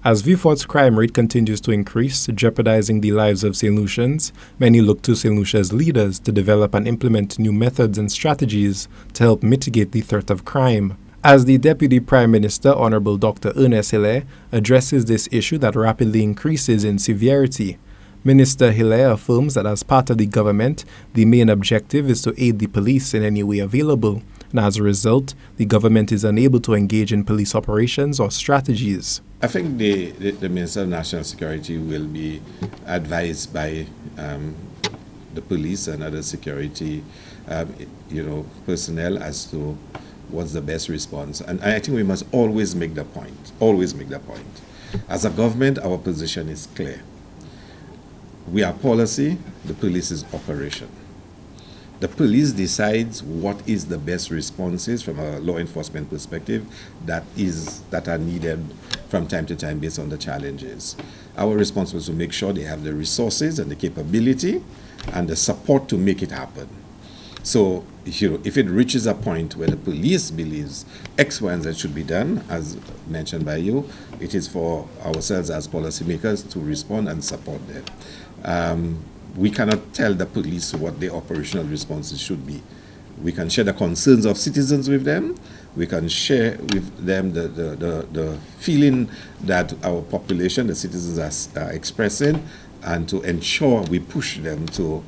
As Vieux Fort's crime rate continues to increase, jeopardizing the lives of St. Lucians, many look to St. Lucia's leaders to develop and implement new methods and strategies to help mitigate the threat of crime. As the Deputy Prime Minister, Honorable Dr. Ernest Hilaire, addresses this issue that rapidly increases in severity, Minister Hilaire affirms that as part of the government, the main objective is to aid the police in any way available, and as a result, the government is unable to engage in police operations or strategies. I think the Minister of National Security will be advised by the police and other security personnel as to what's the best response. And I think we must always make the point, As a government, our position is clear. We are policy, the police is operation. The police decides what is the best responses from a law enforcement perspective that are needed from time to time based on the challenges. Our response was to make sure they have the resources and the capability and the support to make it happen. So, if it reaches a point where the police believes X, Y, and Z should be done, as mentioned by you, it is for ourselves as policymakers to respond and support them. We cannot tell the police what their operational responses should be. We can share the concerns of citizens with them. We can share with them the feeling that our population, the citizens are expressing, and to ensure we push them to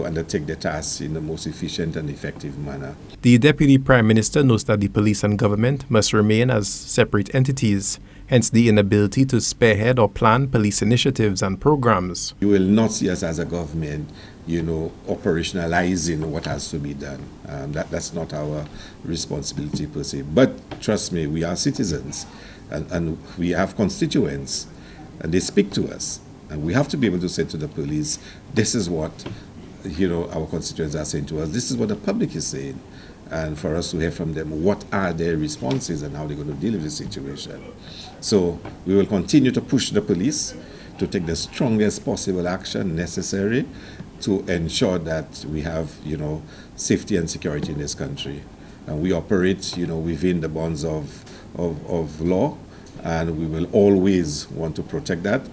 undertake the tasks in the most efficient and effective manner. The Deputy Prime Minister notes that the police and government must remain as separate entities, hence the inability to spearhead or plan police initiatives and programs. You will not see us as a government, operationalizing what has to be done. That's not our responsibility per se. But trust me, we are citizens and we have constituents and they speak to us. And we have to be able to say to the police, this is what our constituents are saying to us. This is what the public is saying. And for us to hear from them, what are their responses and how they're going to deal with the situation. So we will continue to push the police to take the strongest possible action necessary to ensure that we have, safety and security in this country. And we operate, within the bonds of law, and we will always want to protect that.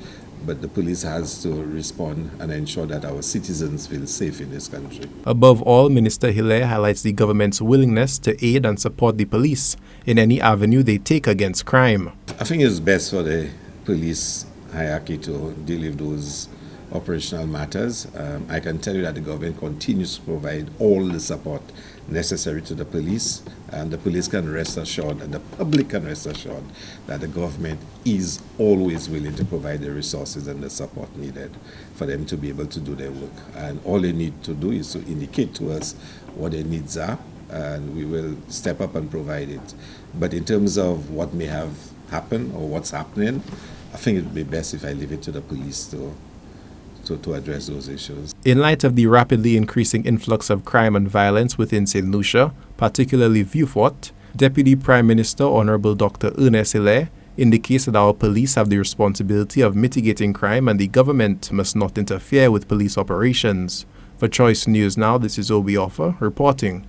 But the police has to respond and ensure that our citizens feel safe in this country. Above all, Minister Hilaire highlights the government's willingness to aid and support the police in any avenue they take against crime. I think it's best for the police hierarchy to deal with those operational matters. I can tell you that the government continues to provide all the support necessary to the police, and the police can rest assured and the public can rest assured that the government is always willing to provide the resources and the support needed for them to be able to do their work. And all they need to do is to indicate to us what their needs are, and we will step up and provide it. But in terms of what may have happened or what's happening, I think it would be best if I leave it to the police to address those issues. In light of the rapidly increasing influx of crime and violence within St. Lucia, particularly Vieux Fort, Deputy Prime Minister Honorable Dr. Ernest Hilaire indicates that our police have the responsibility of mitigating crime and the government must not interfere with police operations. For Choice News Now, this is Obi Offa reporting.